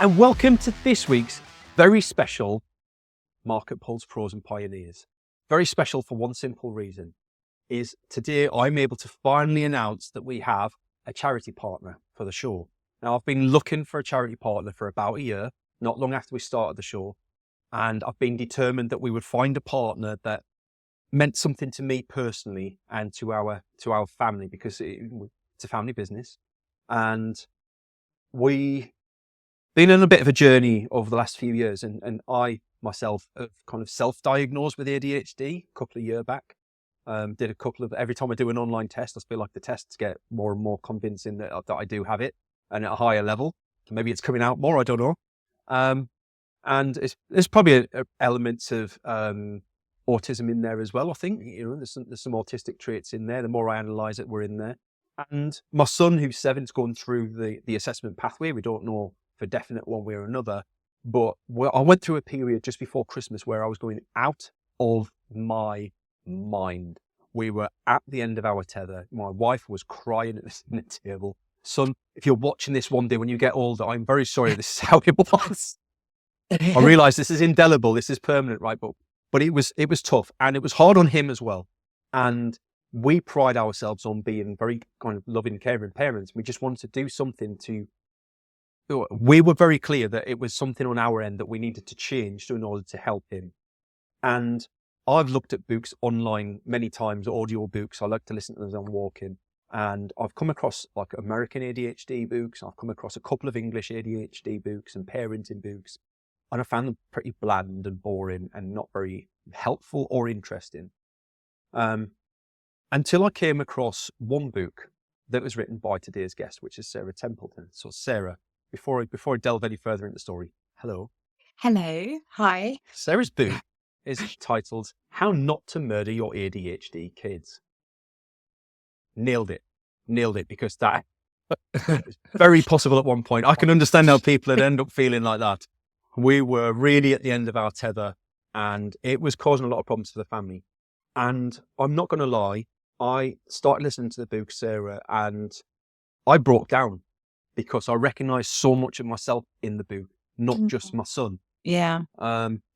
And welcome to this week's very special MarketPulse Pros and Pioneers. Very special for one simple reason, is today I'm able to finally announce that we have a charity partner for the show. Now, I've been looking for a charity partner for about a year, not long after we started the show, and I've been determined that we would find a partner that meant something to me personally and to our family, because it's a family business. And we been on a bit of a journey over the last few years, and I myself have kind of self-diagnosed with ADHD a couple of years back. Did a couple of, every time I do an online test, I feel like the tests get more and more convincing that I do have it, and at a higher level. Maybe it's coming out more, I don't know. And there's probably elements of autism in there as well, I think. There's some autistic traits in there. The more I analyse it, we're in there. And my son, who's 7, is going through the assessment pathway. We don't know for definite one way or another, but I went through a period just before Christmas where I was going out of my mind. We were at the end of our tether. My wife was crying at the dinner table. Son, if you're watching this one day when you get older, I'm very sorry, this is how it was. I realise this is indelible, this is permanent, right? But it was tough, and it was hard on him as well. And we pride ourselves on being very kind of loving, caring parents. We just wanted to do something we were very clear that it was something on our end that we needed to change in order to help him. And I've looked at books online many times, audio books. I like to listen to them as I'm walking. And I've come across like American ADHD books. I've come across a couple of English ADHD books and parenting books. And I found them pretty bland and boring and not very helpful or interesting. Until I came across one book that was written by today's guest, which is Sarah Templeton. So Sarah, before I delve any further into the story, hello. Hello. Hi. Sarah's book is titled How Not to Murder Your ADHD Kids. Nailed it, because that was very possible at one point. I can understand how people would end up feeling like that. We were really at the end of our tether, and it was causing a lot of problems for the family. And I'm not going to lie, I started listening to the book, Sarah, and I broke down because I recognised so much of myself in the book, not just my son. Yeah.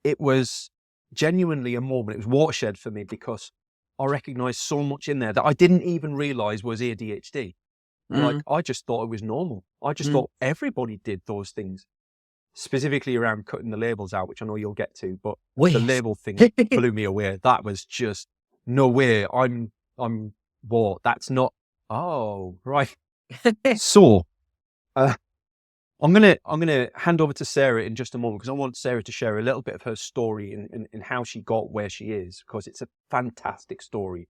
It was genuinely a moment. It was watershed for me because I recognised so much in there that I didn't even realise was ADHD. Like, I just thought it was normal. I just thought everybody did those things, specifically around cutting the labels out, which I know you'll get to. But the label thing blew me away. That was just, no way. I'm what? That's not. Oh, right. So, I'm gonna hand over to Sarah in just a moment, because I want Sarah to share a little bit of her story and how she got where she is, because it's a fantastic story.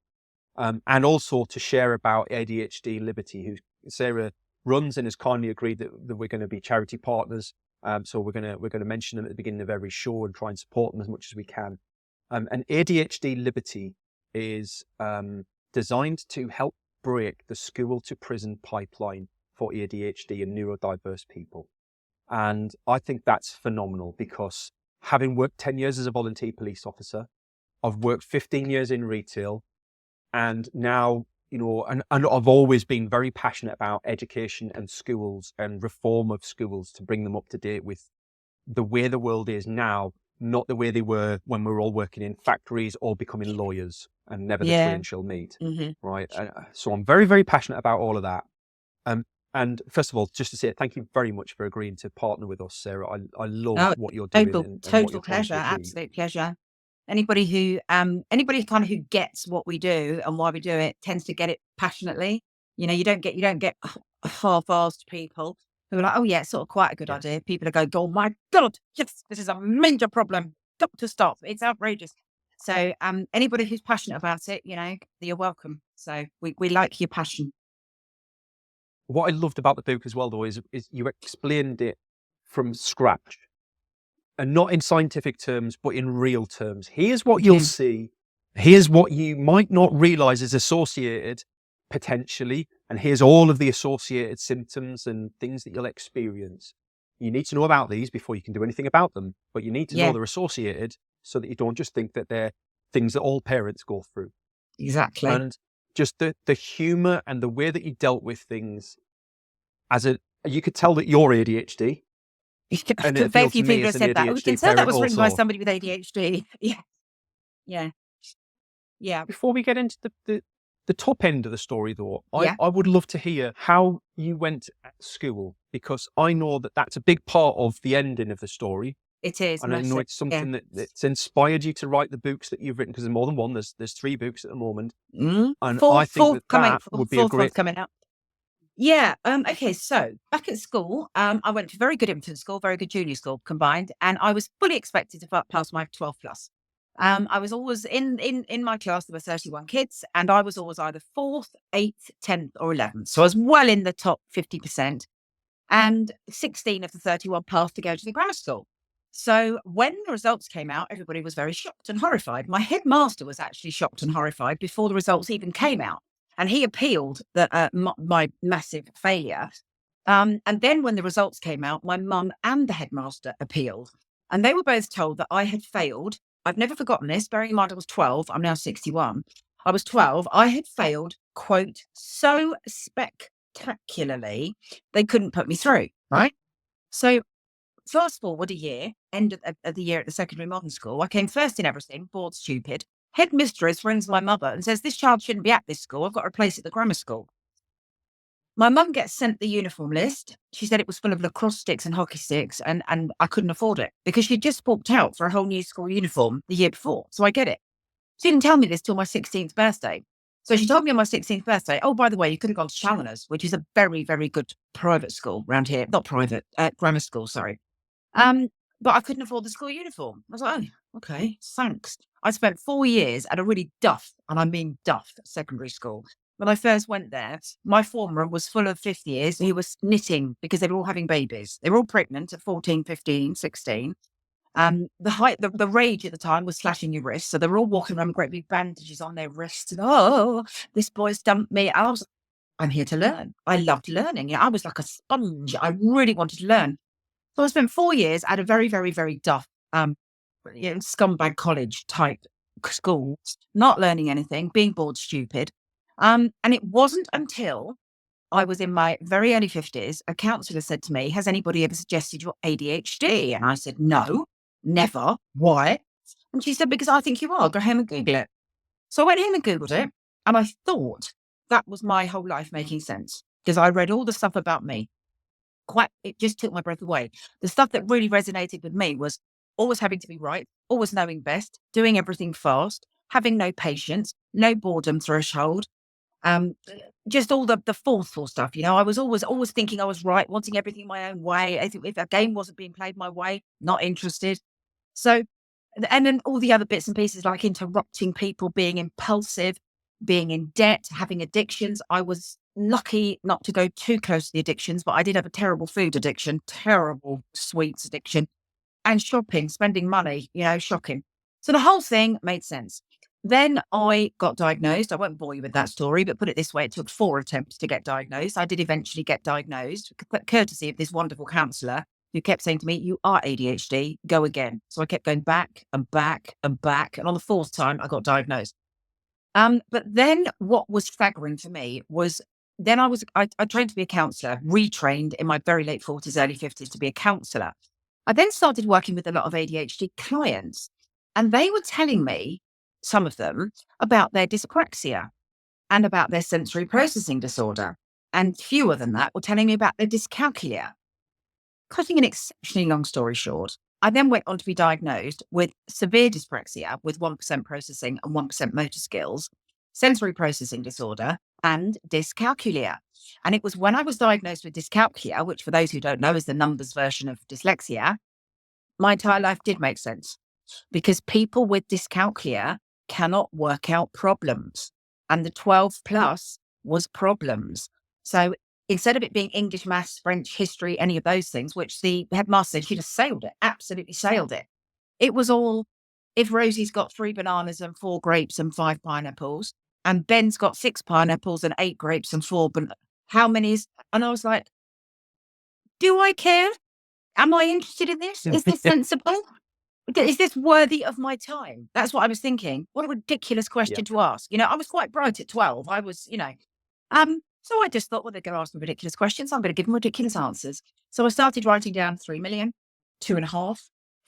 And also to share about ADHD Liberty, who Sarah runs and has kindly agreed that we're going to be charity partners. So we're gonna mention them at the beginning of every show and try and support them as much as we can. And ADHD Liberty is designed to help break the school to prison pipeline for ADHD and neurodiverse people. And I think that's phenomenal, because having worked 10 years as a volunteer police officer, I've worked 15 years in retail, and now, and I've always been very passionate about education and schools and reform of schools to bring them up to date with the way the world is now, not the way they were when we were all working in factories or becoming lawyers, and never the twain shall meet, right? So I'm very, very passionate about all of that. And first of all, just to say thank you very much for agreeing to partner with us, Sarah. I love what you're doing. Total pleasure, absolute pleasure. Anybody who kind of who gets what we do and why we do it tends to get it passionately. You don't get half-assed people who are like, oh yeah, it's sort of quite a good idea. People are going, oh my God, yes, this is a major problem. Got to stop. It's outrageous. So anybody who's passionate about it, you're welcome. So we like your passion. What I loved about the book as well, though, is you explained it from scratch, and not in scientific terms, but in real terms. Here's what you'll see. Here's what you might not realise is associated potentially, and here's all of the associated symptoms and things that you'll experience. You need to know about these before you can do anything about them, but you need to know they're associated so that you don't just think that they're things that all parents go through. Exactly. And just the humour and the way that you dealt with things you could tell that you're ADHD, And it Very appealed to few me people as have an said that. We ADHD can tell that parent was written by also. somebody with ADHD. Yeah. Yeah. Yeah. Before we get into the top end of the story, though, Yeah. I would love to hear how you went at school, because I know that that's a big part of the ending of the story. It is. And I know Massive. it's something that's inspired you to write the books that you've written, because there's more than one. There's 3 books at the moment. And I think that would be a Fourth one's great... coming out. Yeah. Okay. So back at school, I went to very good infant school, very good junior school combined, and I was fully expected to pass my 12 plus. I was always in my class. There were 31 kids, and I was always either 4th, 8th, 10th, or 11th. So I was well in the top 50%. And 16 of the 31 passed to go to the grammar school. So when the results came out, everybody was very shocked and horrified. My headmaster was actually shocked and horrified before the results even came out. And he appealed my massive failure. And then when the results came out, my mum and the headmaster appealed. And they were both told that I had failed. I've never forgotten this. Bearing in mind I was 12, I'm now 61. I was 12. I had failed, quote, so spectacularly, they couldn't put me through. Right. So fast forward a year, end of the year at the secondary modern school, I came first in everything, bored stupid. Headmistress rings my mother and says, this child shouldn't be at this school. I've got to replace it at the grammar school. My mum gets sent the uniform list. She said it was full of lacrosse sticks and hockey sticks, and I couldn't afford it because she'd just walked out for a whole new school uniform the year before. So I get it. She didn't tell me this till my 16th birthday. So she told me on my 16th birthday, oh, by the way, you could have gone to Challengers, which is a very, very good private school around here. Not private, grammar school, sorry. But I couldn't afford the school uniform. I was like, oh, okay, thanks. I spent 4 years at a really duff, and I mean duff, secondary school. When I first went there, my form room was full of 5th years who was knitting because they were all having babies. They were all pregnant at 14, 15, 16. The rage at the time was slashing your wrists. So they were all walking around with great big bandages on their wrists. And, oh, this boy's dumped me. I'm here to learn. I loved learning. Yeah, I was like a sponge. I really wanted to learn. So I spent 4 years at a very, very, very duff, scumbag college type school, not learning anything, being bored stupid. And it wasn't until I was in my very early 50s, a counsellor said to me, has anybody ever suggested you're ADHD? And I said, no, never. Why? And she said, because I think you are. Go home and Google it. So I went home and Googled it, and I thought that was my whole life making sense, because I read all the stuff about me. It just took my breath away. The stuff that really resonated with me was always having to be right, always knowing best, doing everything fast, having no patience, no boredom threshold. Just all the forceful stuff, I was always thinking I was right, wanting everything my own way. If a game wasn't being played my way, not interested. So, and then all the other bits and pieces, like interrupting people, being impulsive, being in debt, having addictions. I was lucky not to go too close to the addictions, but I did have a terrible food addiction, terrible sweets addiction, and shopping, spending money, shocking. So the whole thing made sense. Then I got diagnosed. I won't bore you with that story, but put it this way, it took 4 attempts to get diagnosed. I did eventually get diagnosed, courtesy of this wonderful counsellor who kept saying to me, you are ADHD, go again. So I kept going back and back and back. And on the 4th time, I got diagnosed. But then what was staggering for me was then I trained to be a counsellor, retrained in my very late 40s, early 50s to be a counsellor. I then started working with a lot of ADHD clients, and they were telling me, some of them, about their dyspraxia and about their sensory processing disorder. And fewer than that were telling me about their dyscalculia. Cutting an exceptionally long story short, I then went on to be diagnosed with severe dyspraxia with 1% processing and 1% motor skills, sensory processing disorder, and dyscalculia. And it was when I was diagnosed with dyscalculia, which for those who don't know is the numbers version of dyslexia, my entire life did make sense, because people with dyscalculia cannot work out problems. And the 12 plus was problems. So instead of it being English, maths, French, history, any of those things, which the headmaster said, she just sailed it, absolutely sailed it. It was all, if Rosie's got 3 bananas and 4 grapes and 5 pineapples, and Ben's got 6 pineapples and 8 grapes and 4, how many is, and I was like, do I care? Am I interested in this? Is this sensible? Is this worthy of my time? That's what I was thinking. What a ridiculous question to ask. I was quite bright at 12. I was, so I just thought, well, they're going to ask me ridiculous questions. I'm going to give them ridiculous answers. So I started writing down 3 million, 2.5,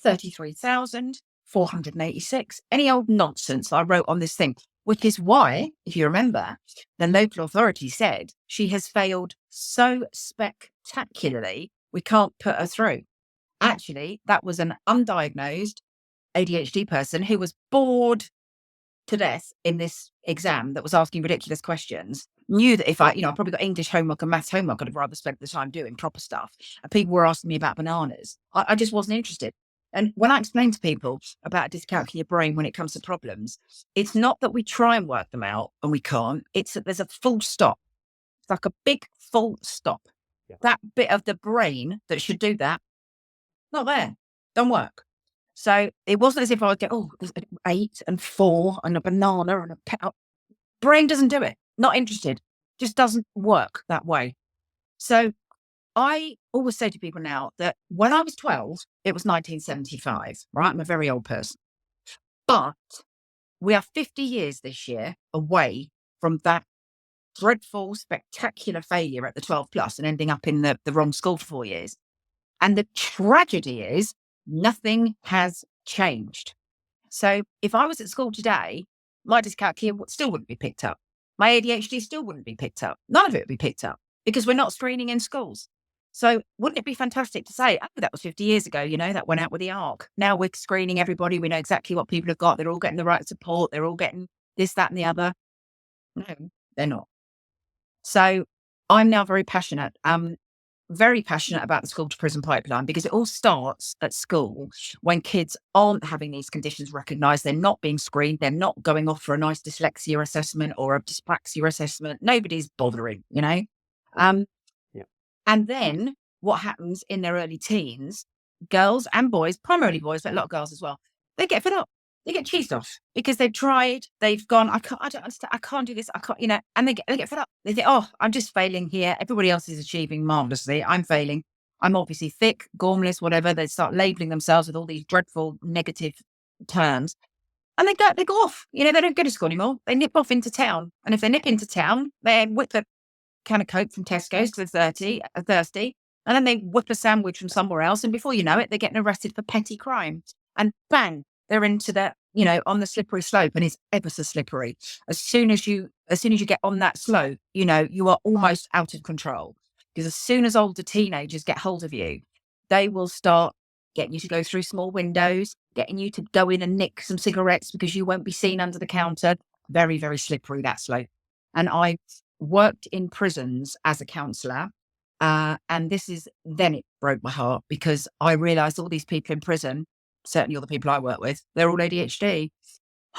33,486, any old nonsense I wrote on this thing, which is why, if you remember, the local authority said she has failed so spectacularly, we can't put her through. Actually, that was an undiagnosed ADHD person who was bored to death in this exam that was asking ridiculous questions, knew that if I probably got English homework and maths homework, I'd have rather spent the time doing proper stuff. And people were asking me about bananas. I just wasn't interested. And when I explain to people about a dyscalculia brain when it comes to problems, it's not that we try and work them out and we can't. It's that there's a full stop. It's like a big full stop. Yeah. That bit of the brain that should do that, not there. Don't work. So it wasn't as if I would get, there's an 8 and 4 and a banana and a pet. Brain doesn't do it. Not interested. Just doesn't work that way. So I always say to people now that when I was 12, it was 1975, right? I'm a very old person. But we are 50 years this year away from that dreadful, spectacular failure at the 12 plus and ending up in the wrong school for 4 years. And the tragedy is nothing has changed. So if I was at school today, my dyscalculia still wouldn't be picked up. My ADHD still wouldn't be picked up. None of it would be picked up because we're not screening in schools. So wouldn't it be fantastic to say, that was 50 years ago, that went out with the ARC. Now we're screening everybody. We know exactly what people have got. They're all getting the right support. They're all getting this, that, and the other. No, they're not. So I'm now very passionate about the school to prison pipeline because it all starts at school when kids aren't having these conditions recognised. They're not being screened. They're not going off for a nice dyslexia assessment or a dyspraxia assessment. Nobody's bothering, Yeah. And then what happens in their early teens, girls and boys, primarily boys, but a lot of girls as well, they get fed up. They get cheesed off because they've tried, they've gone, I don't understand, I can't do this, I can't, and they get fed up. They think, I'm just failing here. Everybody else is achieving marvelously. I'm failing. I'm obviously thick, gormless, whatever. They start labeling themselves with all these dreadful negative terms. And they go off. They don't go to school anymore. They nip off into town. And if they nip into town, they whip a can of Coke from Tesco's because they're thirsty. And then they whip a sandwich from somewhere else. And before you know it, they're getting arrested for petty crime. And bang, they're into that, on the slippery slope, and it's ever so slippery. As soon as you get on that slope, you are almost out of control. Because as soon as older teenagers get hold of you, they will start getting you to go through small windows, getting you to go in and nick some cigarettes because you won't be seen under the counter. Very, very slippery, that slope. And I worked in prisons as a counsellor. And then it broke my heart because I realised all these people in prison, certainly all the people I work with, they're all ADHD.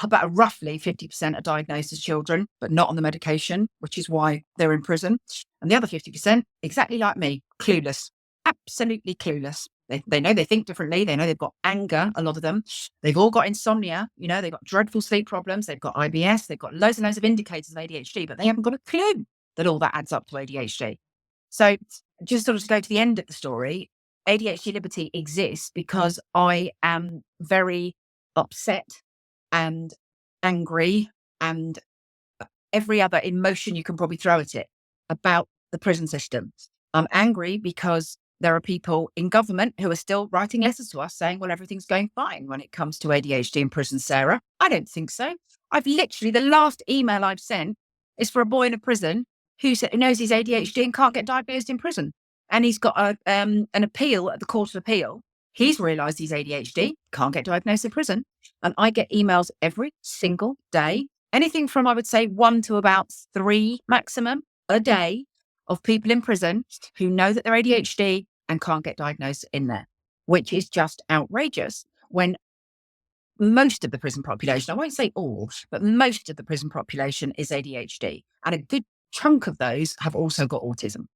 About roughly 50% are diagnosed as children, but not on the medication, which is why they're in prison. And the other 50%, exactly like me, clueless, absolutely clueless. They know they think differently. They know they've got anger, a lot of them. They've all got insomnia. They've got dreadful sleep problems. They've got IBS. They've got loads and loads of indicators of ADHD, but they haven't got a clue that all that adds up to ADHD. So just sort of to go to the end of the story, ADHD Liberty exists because I am very upset and angry and every other emotion you can probably throw at it about the prison system. I'm angry because there are people in government who are still writing letters to us saying, well, everything's going fine when it comes to ADHD in prison, Sarah. I don't think so. The last email I've sent is for a boy in a prison who knows he's ADHD and can't get diagnosed in prison. And he's got an appeal at the Court of Appeal. He's realised he's ADHD, can't get diagnosed in prison. And I get emails every single day, anything from, I would say, 1 to about 3 maximum a day of people in prison who know that they're ADHD and can't get diagnosed in there, which is just outrageous when most of the prison population, I won't say all, but most of the prison population is ADHD. And a good chunk of those have also got autism.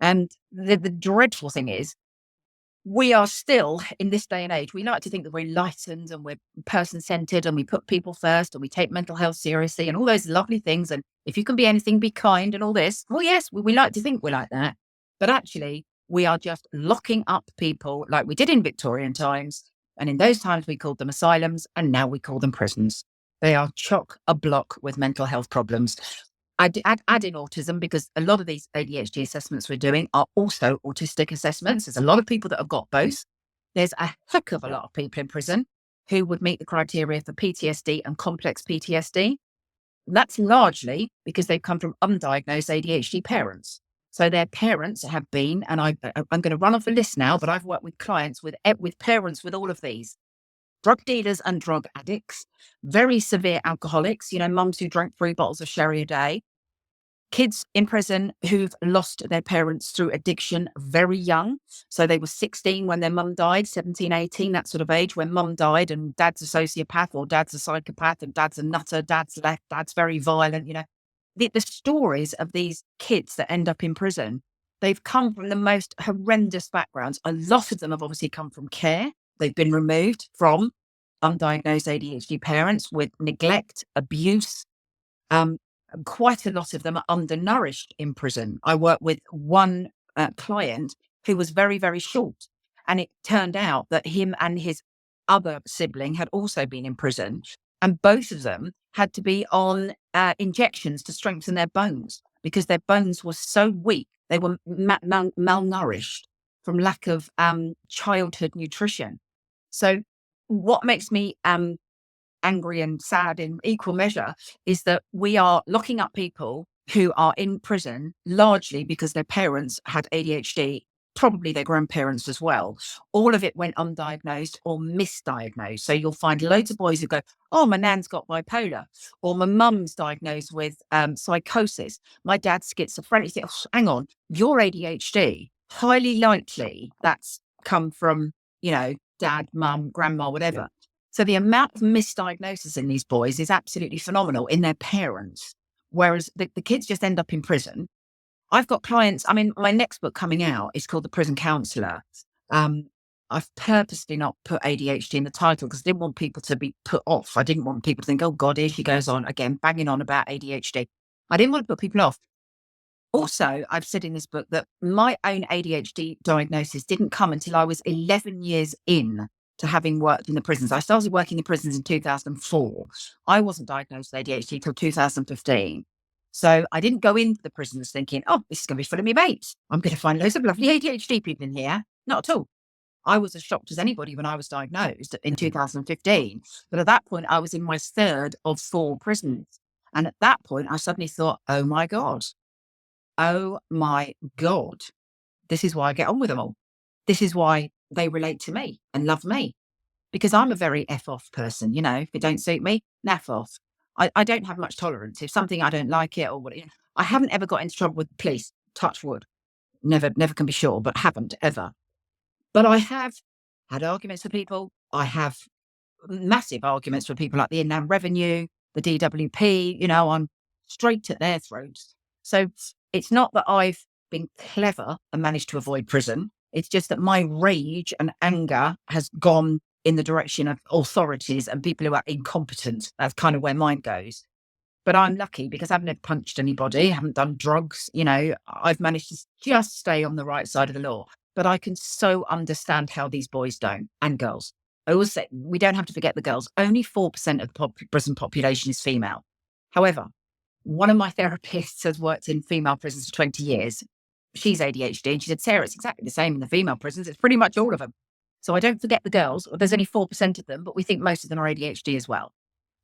And the dreadful thing is, we are still, in this day and age, we like to think that we're enlightened and we're person-centered and we put people first and we take mental health seriously and all those lovely things. And if you can be anything, be kind and all this. Well, yes, we like to think we're like that. But actually, we are just locking up people like we did in Victorian times. And in those times, we called them asylums and now we call them prisons. They are chock-a-block with mental health problems. I add in autism because a lot of these ADHD assessments we're doing are also autistic assessments. There's a lot of people that have got both. there's a heck of a lot of people in prison who would meet the criteria for PTSD and complex PTSD. That's largely because they've come from undiagnosed ADHD parents. So their parents have been, and I'm going to run off a list now, but I've worked with clients with parents with all of these: drug dealers and drug addicts, very severe alcoholics, mums who drank 3 bottles of sherry a day, kids in prison who've lost their parents through addiction very young. So they were 16 when their mum died, 17, 18, that sort of age, when mum died and dad's a sociopath or dad's a psychopath and dad's a nutter, dad's left, dad's very violent. The stories of these kids that end up in prison, they've come from the most horrendous backgrounds. A lot of them have obviously come from care. They've been removed from undiagnosed ADHD parents with neglect, abuse. Quite a lot of them are undernourished in prison. I worked with one client who was very, very short. And it turned out that him and his other sibling had also been in prison. And both of them had to be on injections to strengthen their bones because their bones were so weak. They were malnourished from lack of childhood nutrition. So what makes me angry and sad in equal measure is that we are locking up people who are in prison largely because their parents had ADHD, probably their grandparents as well. All of it went undiagnosed or misdiagnosed. So you'll find loads of boys who go, oh, my nan's got bipolar, or my mum's diagnosed with psychosis, my dad's schizophrenic. You think, oh, hang on, you're ADHD. Highly likely that's come from, dad, mum, grandma, whatever. So the amount of misdiagnosis in these boys is absolutely phenomenal in their parents, whereas the kids just end up in prison. I've got clients, my next book coming out is called The Prison Counsellor. I've purposely not put ADHD in the title because I didn't want people to be put off. I didn't want people to think, oh God, here she goes on again, banging on about ADHD. I didn't want to put people off. Also, I've said in this book that my own ADHD diagnosis didn't come until I was 11 years in to having worked in the prisons. I started working in prisons in 2004. I wasn't diagnosed with ADHD until 2015. So I didn't go into the prisons thinking, oh, this is going to be full of me mates. I'm going to find loads of lovely ADHD people in here. Not at all. I was as shocked as anybody when I was diagnosed in 2015. But at that point, I was in my 3rd of 4 prisons. And at that point, I suddenly thought, oh my God, this is why I get on with them all. This is why they relate to me and love me, because I'm a very F off person. If it don't suit me, naff off. I don't have much tolerance. If something I don't like it or what, I haven't ever got into trouble with the police, touch wood. Never can be sure, but haven't ever. But I have had arguments with people. I have massive arguments with people like the Inland Revenue, the DWP, I'm straight at their throats. So it's not that I've been clever and managed to avoid prison. It's just that my rage and anger has gone in the direction of authorities and people who are incompetent. That's kind of where mine goes. But I'm lucky because I've never punched anybody, haven't done drugs. I've managed to just stay on the right side of the law. But I can so understand how these boys don't, and girls. I always say we don't have to forget the girls. Only 4% of the prison population is female. However, one of my therapists has worked in female prisons for 20 years. She's ADHD. And she said, Sarah, it's exactly the same in the female prisons. It's pretty much all of them. So I don't forget the girls. There's only 4% of them, but we think most of them are ADHD as well.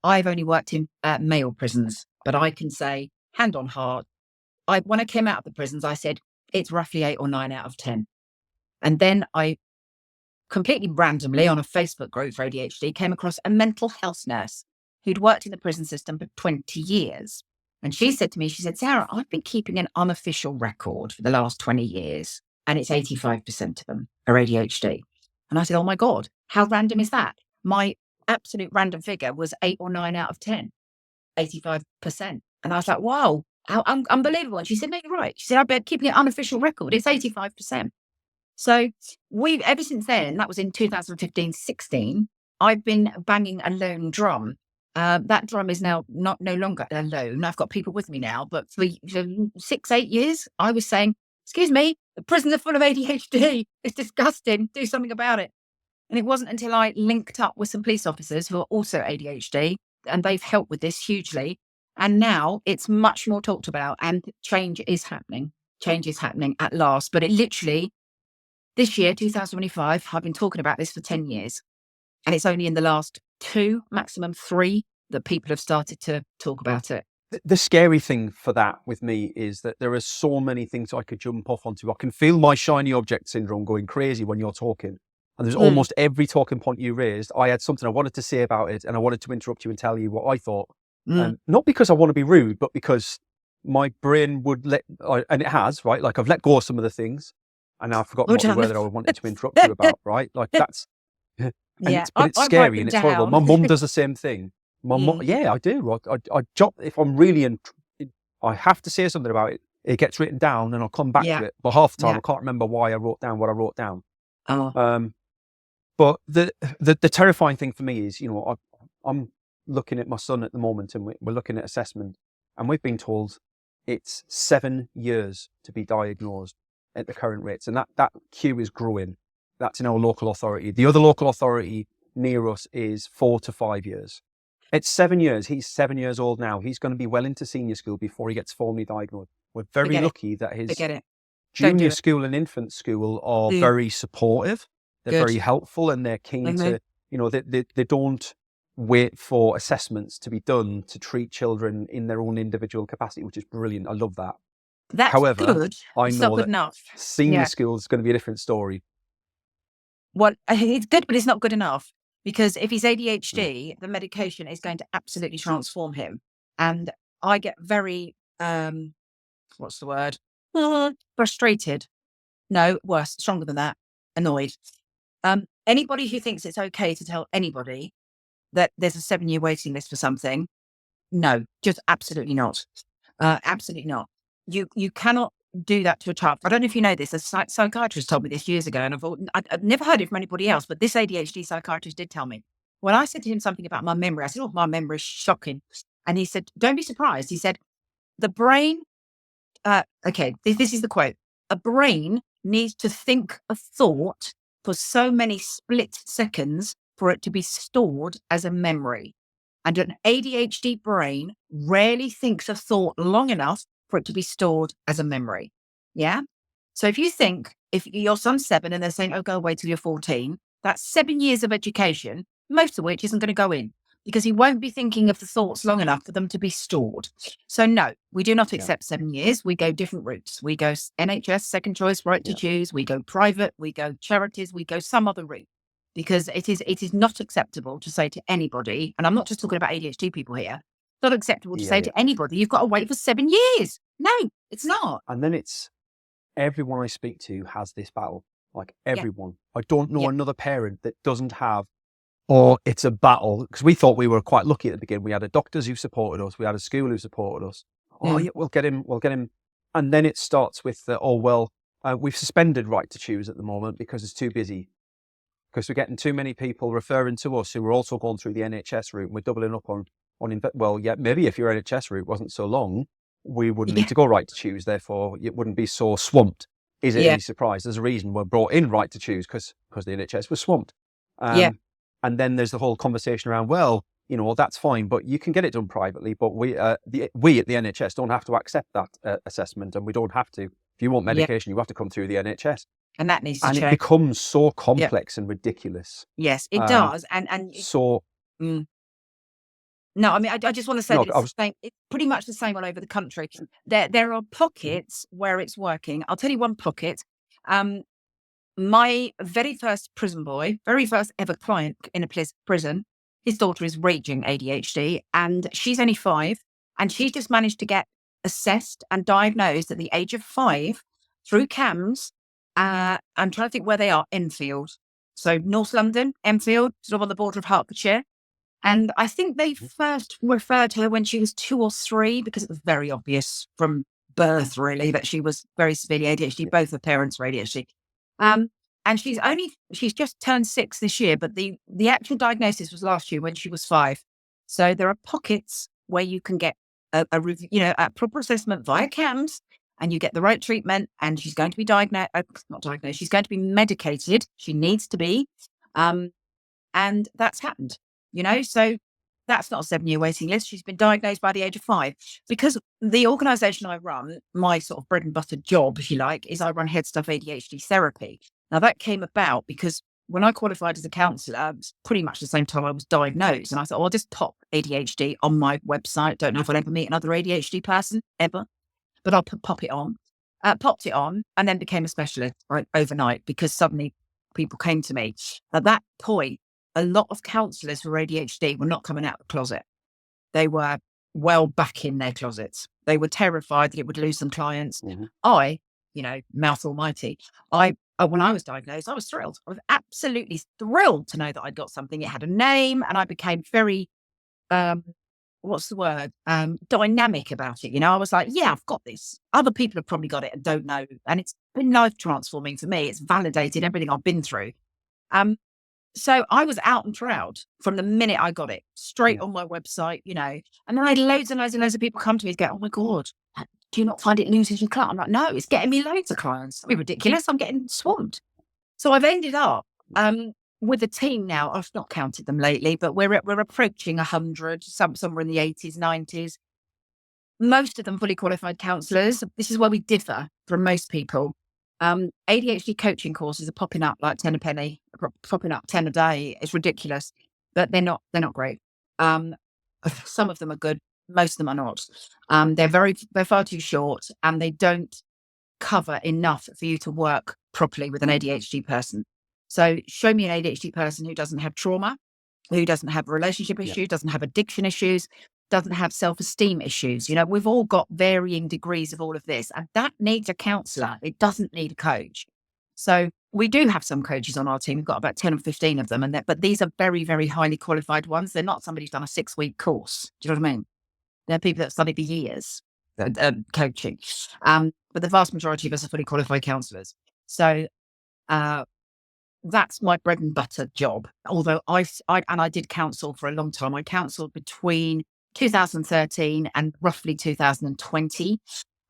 I've only worked in male prisons, but I can say, hand on heart, when I came out of the prisons, I said, it's roughly 8 or 9 out of 10. And then I completely randomly on a Facebook group for ADHD came across a mental health nurse who'd worked in the prison system for 20 years. And she said to me, Sarah, I've been keeping an unofficial record for the last 20 years, and it's 85% of them are ADHD. And I said, oh my God, how random is that? My absolute random figure was 8 or 9 out of 10, 85%. And I was like, wow, how unbelievable. And she said, no, you're right. She said, I've been keeping an unofficial record. It's 85%. So ever since then, that was in 2015, 16, I've been banging a lone drum. That drum is now no longer alone. I've got people with me now, but for 6-8 years, I was saying, excuse me, the prisons are full of ADHD. It's disgusting. Do something about it. And it wasn't until I linked up with some police officers who are also ADHD, and they've helped with this hugely. And now it's much more talked about, and change is happening. Change is happening at last. But it literally, This year, 2025, I've been talking about this for 10 years. And it's only in the last 2, maximum 3, that people have started to talk about it. The scary thing for that with me is that there are so many things I could jump off onto. I can feel my shiny object syndrome going crazy when you're talking. And there's almost every talking point you raised, I had something I wanted to say about it, and I wanted to interrupt you and tell you what I thought. Not because I want to be rude, but because my brain would and it has, right? Like I've let go of some of the things, and now I've forgotten what they were that I wanted to interrupt you about, right? Like that's, but it's scary and it's horrible. My mum does the same thing. My mum, yeah, I do. I jot, if I'm really, I have to say something about it, it gets written down and I'll come back to it. But half the time I can't remember why I wrote down what I wrote down. But the terrifying thing for me is, I'm looking at my son at the moment, and we're looking at assessment, and we've been told it's 7 years to be diagnosed at the current rates, and that queue is growing. That's in our local authority. The other local authority near us is 4 to 5 years. It's 7 years. He's 7 years old now. He's going to be well into senior school before he gets formally diagnosed. We're very lucky that his junior school and infant school are very supportive. They're very helpful, and they're keen to, they don't wait for assessments to be done to treat children in their own individual capacity, which is brilliant. I love that. That's However, good. I It's know not good that enough. senior school is going to be a different story. Well, it's good, but it's not good enough, because if he's ADHD, the medication is going to absolutely transform him. And I get very, what's the word? Frustrated. No, worse, stronger than that. Annoyed. Anybody who thinks it's okay to tell anybody that there's a 7-year waiting list for something, no, just absolutely not. Absolutely not. You cannot do that to a child. I don't know if you know this. A psychiatrist told me this years ago, and I've never heard it from anybody else, but this ADHD psychiatrist did tell me. When I said to him something about my memory, I said, "Oh, my memory is shocking." And he said, "Don't be surprised." He said, "The brain," okay, this is the quote, "a brain needs to think a thought for so many split seconds for it to be stored as a memory. And an ADHD brain rarely thinks a thought long enough for it to be stored as a memory." Yeah. So if you think, if your son's 7 and they're saying, "Oh, go away till you're 14, that's 7 years of education, most of which isn't going to go in, because he won't be thinking of the thoughts long enough for them to be stored." So no, we do not accept 7 years. We go different routes. We go NHS, second choice, right to choose. We go private, we go charities, we go some other route. Because it is not acceptable to say to anybody, and I'm not just talking about ADHD people here, it's not acceptable to say to anybody, "You've got to wait for 7 years." No, it's not. And then it's, everyone I speak to has this battle, like everyone. I don't know another parent that doesn't have, or it's a battle, because we thought we were quite lucky at the beginning. We had a doctors who supported us. We had a school who supported us. Oh, yeah, we'll get him. And then it starts with, we've suspended right to choose at the moment because it's too busy. Because we're getting too many people referring to us who are also going through the NHS route. And we're doubling up on maybe if your NHS route wasn't so long, we wouldn't need to go right to choose. Therefore, it wouldn't be so swamped. Is it any surprise? There's a reason we're brought in right to choose, because the NHS was swamped. And then there's the whole conversation around, that's fine, but you can get it done privately. But we at the NHS don't have to accept that assessment, and we don't have to. If you want medication, you have to come through the NHS. And that needs to change. change. It becomes so complex and ridiculous. Yes, it does. And so, no, I mean, I just want to say that it's pretty much the same all over the country. There are pockets where it's working. I'll tell you one pocket. My very first prison boy, very first ever client in a prison, his daughter is raging ADHD, and she's only 5, and she's just managed to get assessed and diagnosed at the age of 5 through CAMS. I'm trying to think where they are. Enfield. So North London, Enfield, sort of on the border of Hertfordshire. And I think they first referred to her when she was 2 or 3, because it was very obvious from birth, really, that she was very severely ADHD. Both her parents were ADHD. And she's just turned 6 this year, but the actual diagnosis was last year when she was 5. So there are pockets where you can get a proper assessment via CAMS, and you get the right treatment, and she's going to be she's going to be medicated. She needs to be. And that's happened, so that's not a 7-year waiting list. She's been diagnosed by the age of 5, because the organisation I run, my sort of bread and butter job, if you like, is I run Headstuff ADHD therapy. Now, that came about because when I qualified as a counsellor, it was pretty much the same time I was diagnosed. And I thought, I'll just pop ADHD on my website. Don't know if I'll ever meet another ADHD person, ever, but I'll pop it on. Popped it on and then became a specialist overnight because suddenly people came to me. At that point, a lot of counsellors for ADHD were not coming out of the closet. They were well back in their closets. They were terrified that it would lose some clients. Mm-hmm. I, mouth almighty, when I was diagnosed, I was thrilled. I was absolutely thrilled to know that I'd got something. It had a name, and I became very, dynamic about it. I was like, yeah, I've got this. Other people have probably got it and don't know. And it's been life transforming for me. It's validated everything I've been through. So I was out and proud from the minute I got it, straight on my website, and then I had loads and loads and loads of people come to me and go, oh my God, do you not find it loses your client? I'm like, no, it's getting me loads of clients. It'd be ridiculous. I'm getting swamped. So I've ended up with a team now. I've not counted them lately, but we're approaching 100, somewhere in the 80s, 90s. Most of them fully qualified counsellors. This is where we differ from most people. ADHD coaching courses are popping up like 10 a penny, popping up 10 a day. It's ridiculous, but they're not great. Some of them are good. Most of them are not. They're far too short, and they don't cover enough for you to work properly with an ADHD person. So show me an ADHD person who doesn't have trauma, who doesn't have relationship issues, doesn't have addiction issues, doesn't have self-esteem issues. We've all got varying degrees of all of this, and that needs a counsellor. It doesn't need a coach. So we do have some coaches on our team. We've got about 10 or 15 of them, but these are very, very highly qualified ones. They're not somebody who's done a 6-week course. Do you know what I mean? They're people that studied for years coaching. But the vast majority of us are fully qualified counsellors. So that's my bread and butter job. Although I did counsel for a long time. I counselled between 2013 and roughly 2020.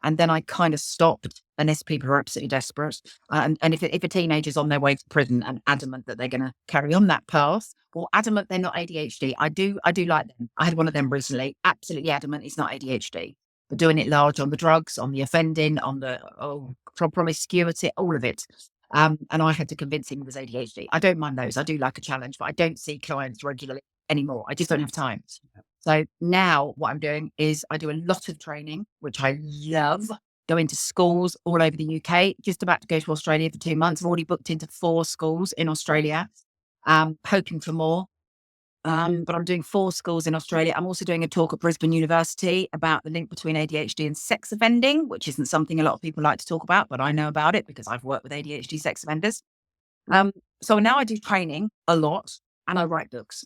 And then I kind of stopped unless people are absolutely desperate. And if a teenager's on their way to prison and adamant that they're going to carry on that path, or adamant they're not ADHD, I do like them. I had one of them recently, absolutely adamant it's not ADHD. But doing it large on the drugs, on the offending, on the promiscuity, all of it. And I had to convince him it was ADHD. I don't mind those. I do like a challenge, but I don't see clients regularly anymore. I just don't have time. So now what I'm doing is I do a lot of training, which I love, going to schools all over the UK, just about to go to Australia for 2 months. I've already booked into 4 schools in Australia, hoping for more. But I'm doing 4 schools in Australia. I'm also doing a talk at Brisbane University about the link between ADHD and sex offending, which isn't something a lot of people like to talk about, but I know about it because I've worked with ADHD sex offenders. So now I do training a lot, and I write books.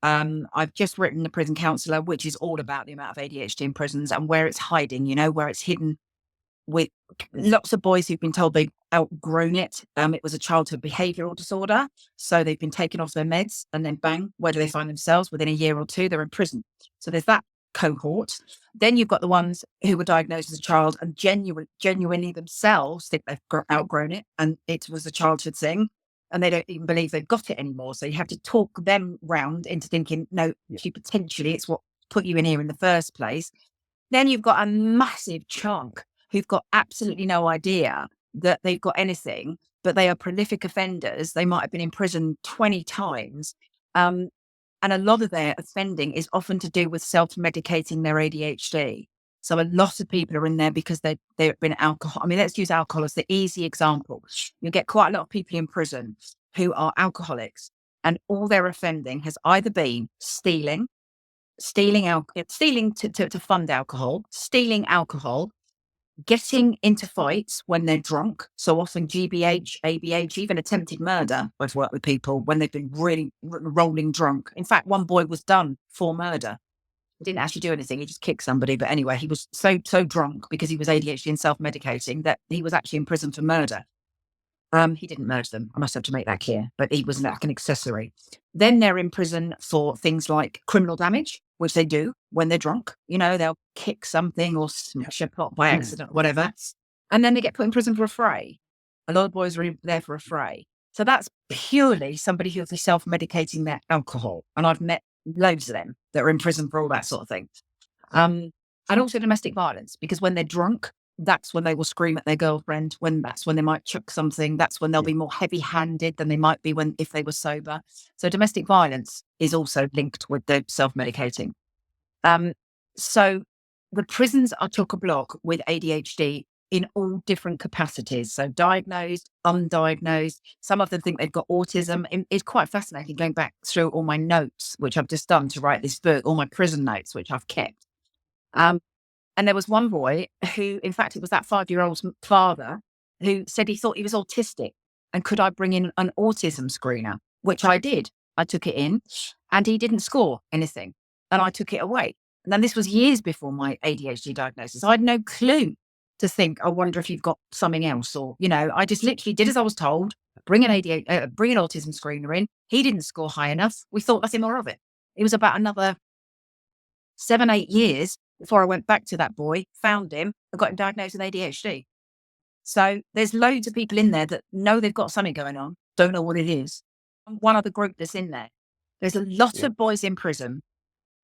I've just written The Prison Counsellor, which is all about the amount of ADHD in prisons and where it's hiding, where it's hidden, with lots of boys who've been told they've outgrown it. It was a childhood behavioural disorder. So they've been taken off their meds, and then bang, where do they find themselves? Within a year or 2, they're in prison. So there's that cohort. Then you've got the ones who were diagnosed as a child and genuinely themselves think they've outgrown it, and it was a childhood thing, and they don't even believe they've got it anymore. So you have to talk them round into thinking, no, potentially it's what put you in here in the first place. Then you've got a massive chunk who've got absolutely no idea that they've got anything, but they are prolific offenders. They might have been in prison 20 times. And a lot of their offending is often to do with self-medicating their ADHD. So a lot of people are in there because they've been alcohol. I mean, let's use alcohol as the easy example. You get quite a lot of people in prison who are alcoholics, and all their offending has either been stealing to fund alcohol, stealing alcohol, getting into fights when they're drunk. So often GBH, ABH, even attempted murder. I've worked with people when they've been really rolling drunk. In fact, one boy was done for murder. He didn't actually do anything. He just kicked somebody. But anyway, he was so drunk because he was ADHD and self-medicating that he was actually in prison for murder. He didn't murder them. I must have to make that clear. But he was like an accessory. Then they're in prison for things like criminal damage, which they do when they're drunk. They'll kick something or smash a pot by accident, whatever. And then they get put in prison for a fray. A lot of boys are there for a fray. So that's purely somebody who's self-medicating their alcohol. And I've met loads of them that are in prison for all that sort of thing. And also domestic violence, because when they're drunk, that's when they will scream at their girlfriend, that's when they might chuck something. That's when they'll be more heavy-handed than they might be if they were sober. So domestic violence is also linked with the self-medicating. So the prisons are chock-a-block with ADHD in all different capacities. So diagnosed, undiagnosed. Some of them think they've got autism. It's quite fascinating going back through all my notes, which I've just done to write this book, all my prison notes, which I've kept. And there was one boy who, in fact, it was that 5-year-old's father who said he thought he was autistic. And could I bring in an autism screener? Which I did. I took it in and he didn't score anything. And I took it away. And then this was years before my ADHD diagnosis. I had no clue to think, I wonder if you've got something else. Or, I just literally did as I was told, bring an autism screener in. He didn't score high enough. We thought nothing more of it. It was about another 7-8 years before I went back to that boy, found him, and got him diagnosed with ADHD. So there's loads of people in there that know they've got something going on, don't know what it is. One other group that's in there. There's a lot of boys in prison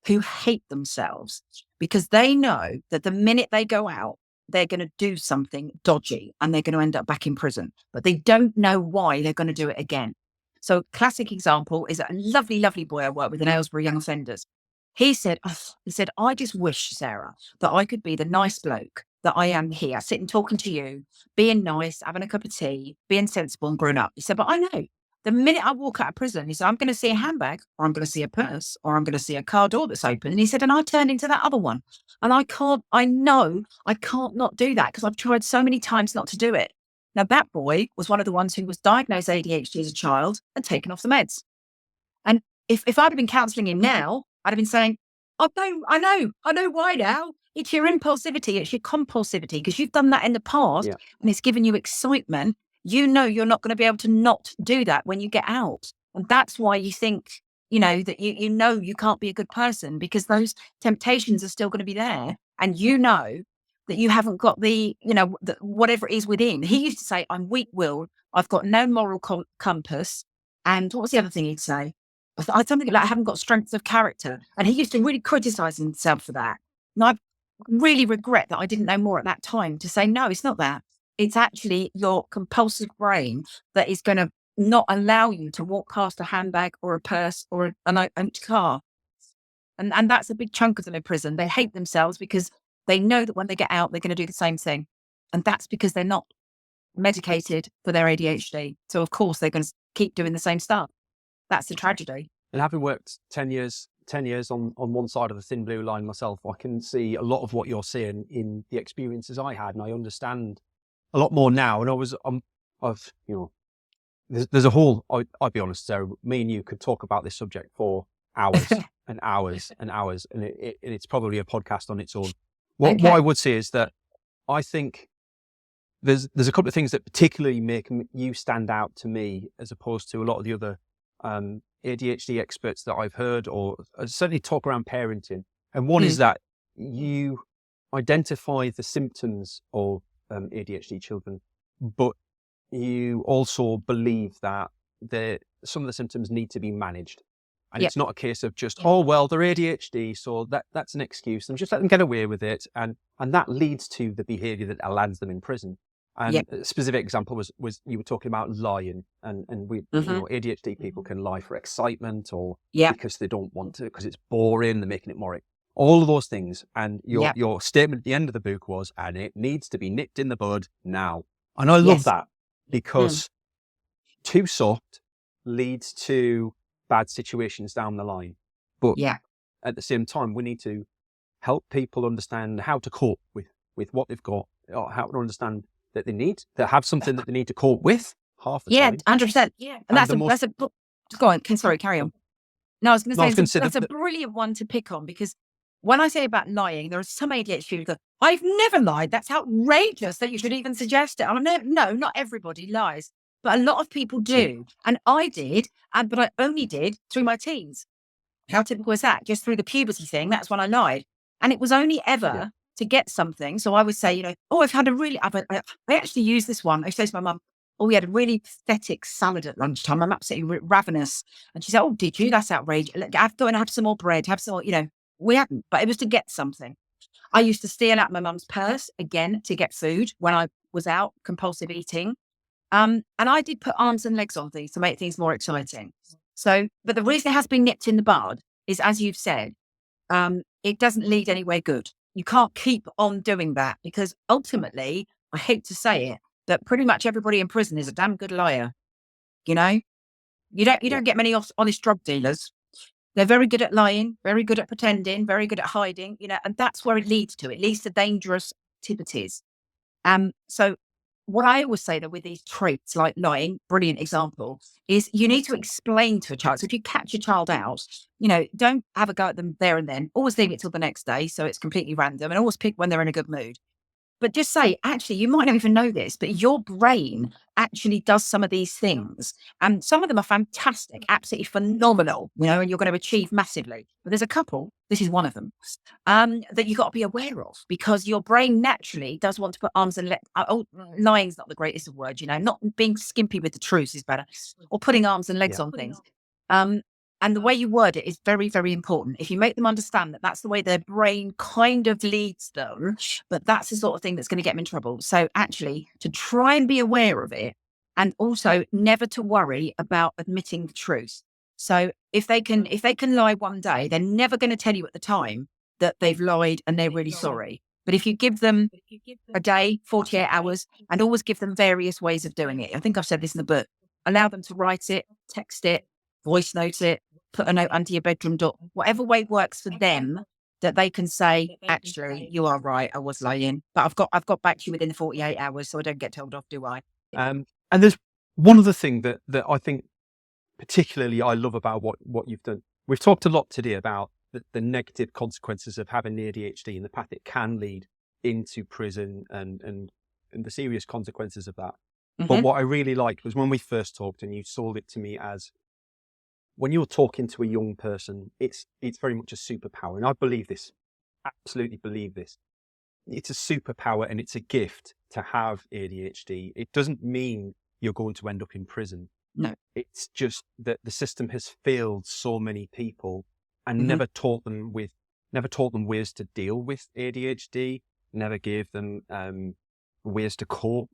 who hate themselves because they know that the minute they go out, they're going to do something dodgy and they're going to end up back in prison, but they don't know why they're going to do it again. So classic example is a lovely, lovely boy I work with in Aylesbury Young Offenders. He said, I just wish, Sarah, that I could be the nice bloke that I am here, sitting talking to you, being nice, having a cup of tea, being sensible and grown up. He said, but I know the minute I walk out of prison, he said, I'm going to see a handbag or I'm going to see a purse or I'm going to see a car door that's open. And he said, and I turned into that other one. And I know I can't not do that because I've tried so many times not to do it. Now, that boy was one of the ones who was diagnosed ADHD as a child and taken off the meds. And if I'd have been counselling him now, I'd have been saying, I know why now. It's your impulsivity, it's your compulsivity, because you've done that in the past and it's given you excitement. You're not going to be able to not do that when you get out. And that's why you think, that you can't be a good person because those temptations are still going to be there. And that you haven't got the whatever it is within. He used to say, I'm weak-willed. I've got no moral compass. And what was the other thing he'd say? Something like I haven't got strength of character. And he used to really criticize himself for that. And I really regret that I didn't know more at that time to say, no, it's not that. It's actually your compulsive brain that is going to not allow you to walk past a handbag or a purse or an empty car. And that's a big chunk of them in prison. They hate themselves because they know that when they get out, they're going to do the same thing. And that's because they're not medicated for their ADHD. So, of course, they're going to keep doing the same stuff. That's the tragedy. And having worked 10 years on one side of the thin blue line myself, I can see a lot of what you're saying in the experiences I had, and I understand a lot more now. And there's a whole, I'd be honest, Sarah, me and you could talk about this subject for hours and hours and hours, and it's probably a podcast on its own. What I would say is that I think there's a couple of things that particularly make you stand out to me as opposed to a lot of the other ADHD experts that I've heard, or certainly talk around parenting. And one is that you identify the symptoms of ADHD children, but you also believe that some of the symptoms need to be managed. And it's not a case of just, oh, well, they're ADHD, so that's an excuse, and just let them get away with it. And that leads to the behavior that lands them in prison. And a specific example was you were talking about lying, and we ADHD people can lie for excitement or because they don't want to, because it's boring, they're making it more, all of those things. And your statement at the end of the book was, and it needs to be nipped in the bud now. And I love that because too soft leads to bad situations down the line. But at the same time, we need to help people understand how to cope with what they've got, or how to understand that they have something that they need to cope with half the time. 100%. Yeah. And that's a go on. Sorry, carry on. No, I was going to say, that's a brilliant one to pick on, because when I say about lying, there are some ADHD people that I've never lied. That's outrageous that you should even suggest it. No, not everybody lies, but a lot of people do. And I did, but I only did through my teens. How typical is that? Just through the puberty thing. That's when I lied. And it was only ever to get something. So I would say, I've had I actually used this one. I say to my mum, we had a really pathetic salad at lunchtime. I'm absolutely ravenous. And she said, oh, did you? That's outrageous. Go and have some more bread. Have some more, we hadn't, but it was to get something. I used to steal out my mum's purse again to get food when I was out, compulsive eating. And I did put arms and legs on things to make things more exciting. So, but the reason it has been nipped in the bud is, as you've said, it doesn't lead anywhere good. You can't keep on doing that because ultimately, I hate to say it, that pretty much everybody in prison is a damn good liar. You know, you don't get many honest drug dealers. They're very good at lying, very good at pretending, very good at hiding, and that's where it leads to. It leads to dangerous activities. So what I always say, that with these traits like lying, brilliant example, is you need to explain to a child. So if you catch a child out, don't have a go at them there and then. Always leave it till the next day, so it's completely random, and always pick when they're in a good mood. But just say, actually, you might not even know this, but your brain actually does some of these things. And some of them are fantastic, absolutely phenomenal, and you're going to achieve massively. But there's a couple, this is one of them, that you've got to be aware of, because your brain naturally does want to put arms and legs. Lying's not the greatest of words, not being skimpy with the truth is better, or putting arms and legs on things. And the way you word it is very, very important. If you make them understand that that's the way their brain kind of leads them, but that's the sort of thing that's going to get them in trouble. So actually, to try and be aware of it, and also never to worry about admitting the truth. So if they can lie one day, they're never going to tell you at the time that they've lied and they're really sorry. But if you give them a day, 48 hours, and always give them various ways of doing it. I think I've said this in the book. Allow them to write it, text it, voice note it, put a note under your bedroom door, whatever way works for them, that they can say, actually, you are right, I was lying, but I've got back to you within the 48 hours, so I don't get told off, do I? And there's one other thing that I think particularly I love about what you've done. We've talked a lot today about the negative consequences of having the ADHD and the path it can lead into prison and the serious consequences of that. Mm-hmm. But what I really liked was when we first talked and you sold it to me as, when you're talking to a young person, it's very much a superpower. And I believe this, absolutely believe this. It's a superpower and it's a gift to have ADHD. It doesn't mean you're going to end up in prison. No. It's just that the system has failed so many people and Mm-hmm. never taught them ways to deal with ADHD, never gave them ways to cope,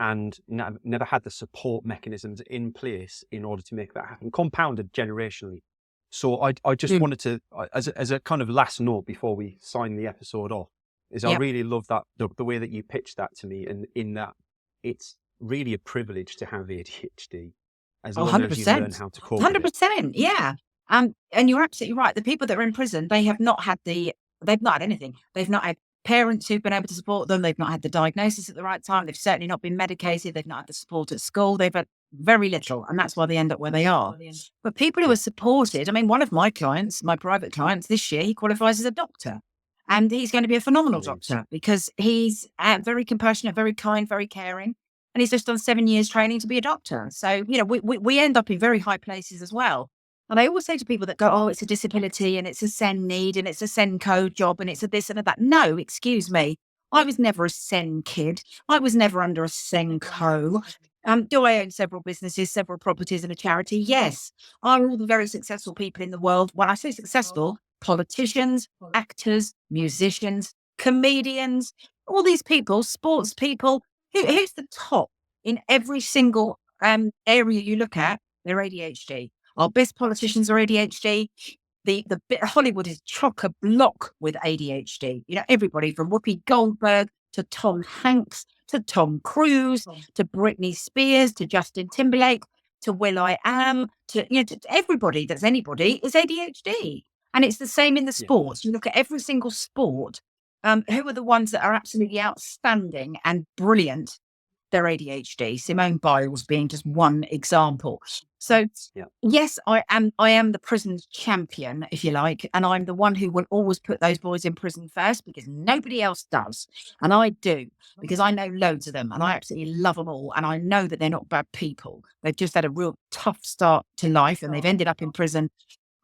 and never had the support mechanisms in place in order to make that happen, compounded generationally. So I just wanted to, as a kind of last note before we sign the episode off, is I really love that, the way that you pitched that to me, and in that it's really a privilege to have ADHD, as long 100%. as you learn how to cope with it. 100%, yeah. And you're absolutely right. The people that are in prison, they've not had anything. They've not had parents who've been able to support them. They've not had the diagnosis at the right time. They've certainly not been medicated. They've not had the support at school. They've had very little, and that's why they end up where they are. But people who are supported, I mean, one of my clients, my private clients this year, he qualifies as a doctor, and he's going to be a phenomenal doctor because he's very compassionate, very kind, very caring, and he's just done 7 years training to be a doctor. So, we end up in very high places as well. And I always say to people that go, oh, it's a disability and it's a SEN need and it's a SEN code job and it's a this and a that. No, excuse me. I was never a SEN kid. I was never under a SEN co. Do I own several businesses, several properties and a charity? Yes. Are all the very successful people in the world, when I say successful, politicians, actors, musicians, comedians, all these people, sports people, who's the top in every single area you look at? They're ADHD. Our best politicians are ADHD. The bit of Hollywood is chock-a-block with ADHD. Everybody from Whoopi Goldberg to Tom Hanks to Tom Cruise to Britney Spears to Justin Timberlake to will.i.am to everybody that's anybody is ADHD. And it's the same in the sports. You look at every single sport. Who are the ones that are absolutely outstanding and brilliant? They're ADHD. Simone Biles being just one example. So yes, I am the prison champion, if you like, and I'm the one who will always put those boys in prison first because nobody else does. And I do, because I know loads of them and I absolutely love them all. And I know that they're not bad people. They've just had a real tough start to life and they've ended up in prison.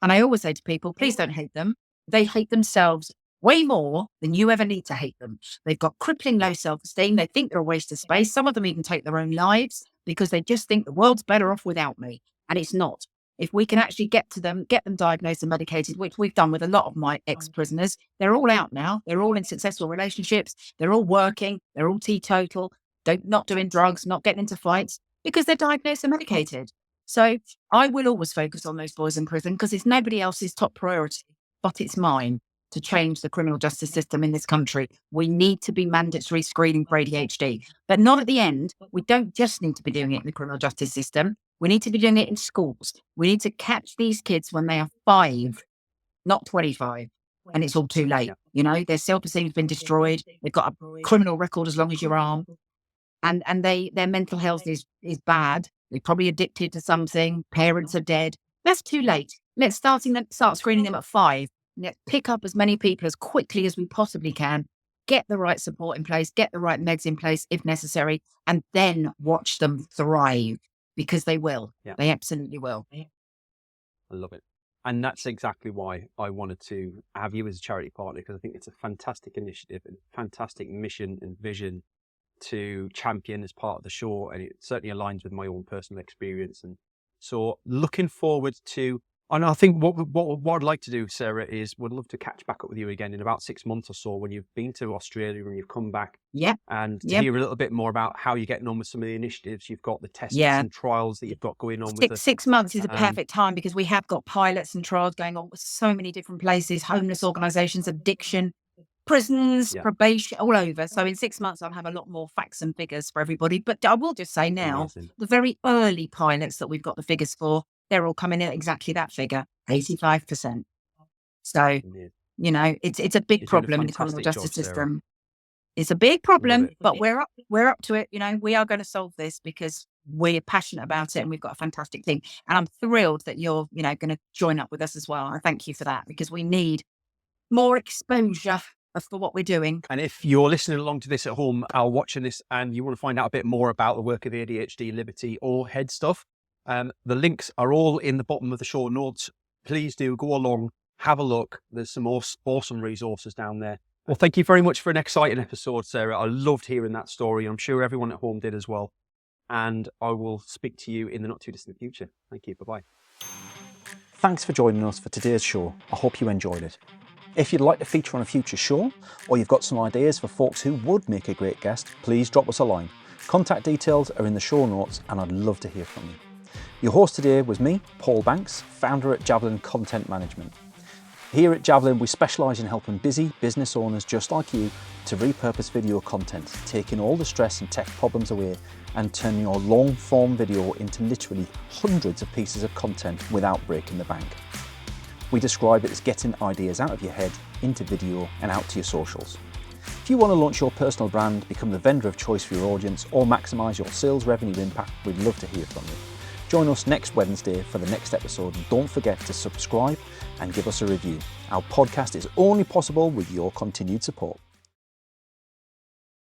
And I always say to people, please don't hate them. They hate themselves way more than you ever need to hate them. They've got crippling low self-esteem. They think they're a waste of space. Some of them even take their own lives because they just think the world's better off without me. And it's not. If we can actually get to them, get them diagnosed and medicated, which we've done with a lot of my ex-prisoners, they're all out now. They're all in successful relationships. They're all working. They're all teetotal, not doing drugs, not getting into fights because they're diagnosed and medicated. So I will always focus on those boys in prison because it's nobody else's top priority, but it's mine to change the criminal justice system in this country. We need to be mandatory screening for ADHD, but not at the end. We don't just need to be doing it in the criminal justice system. We need to be doing it in schools. We need to catch these kids when they are 5, not 25, and it's all too late. You know, their self-esteem has been destroyed. They've got a criminal record as long as your arm, and their mental health is bad. They're probably addicted to something. Parents are dead. That's too late. Let's start screening them at 5. Let's pick up as many people as quickly as we possibly can. Get the right support in place. Get the right meds in place if necessary, and then watch them thrive. Because they will. Yeah. They absolutely will. I love it. And that's exactly why I wanted to have you as a charity partner, because I think it's a fantastic initiative and fantastic mission and vision to champion as part of the show. And it certainly aligns with my own personal experience. And so looking forward to, and I think what I'd like to do, Sarah, is would love to catch back up with you again in about 6 months or so when you've been to Australia and you've come back. Yep. And to hear a little bit more about how you're getting on with some of the initiatives you've got, the tests and trials that you've got going on. With 6 months is a perfect time because we have got pilots and trials going on with so many different places, homeless organisations, addiction, prisons, probation, all over. So in 6 months, I'll have a lot more facts and figures for everybody. But I will just say now, the very early pilots that we've got the figures for, they're all coming in at exactly that figure, 85%. So, you know, it's a big problem in the criminal justice system. It's a big problem, but we're up to it. You know, we are going to solve this because we're passionate about it and we've got a fantastic team. And I'm thrilled that you're, you know, going to join up with us as well. I thank you for that because we need more exposure for what we're doing. And if you're listening along to this at home or watching this and you want to find out a bit more about the work of ADHD Liberty or Headstuff, the links are all in the bottom of the show notes. Please do go along, have a look. There's some awesome resources down there. Well, thank you very much for an exciting episode, Sarah. I loved hearing that story. I'm sure everyone at home did as well. And I will speak to you in the not too distant future. Thank you. Bye-bye. Thanks for joining us for today's show. I hope you enjoyed it. If you'd like to feature on a future show, or you've got some ideas for folks who would make a great guest, please drop us a line. Contact details are in the show notes and I'd love to hear from you. Your host today was me, Paul Banks, founder at Javelin Content Management. Here at Javelin, we specialise in helping busy business owners just like you to repurpose video content, taking all the stress and tech problems away and turning your long-form video into literally hundreds of pieces of content without breaking the bank. We describe it as getting ideas out of your head into video and out to your socials. If you want to launch your personal brand, become the vendor of choice for your audience, or maximise your sales revenue impact, we'd love to hear from you. Join us next Wednesday for the next episode, and don't forget to subscribe and give us a review. Our podcast is only possible with your continued support.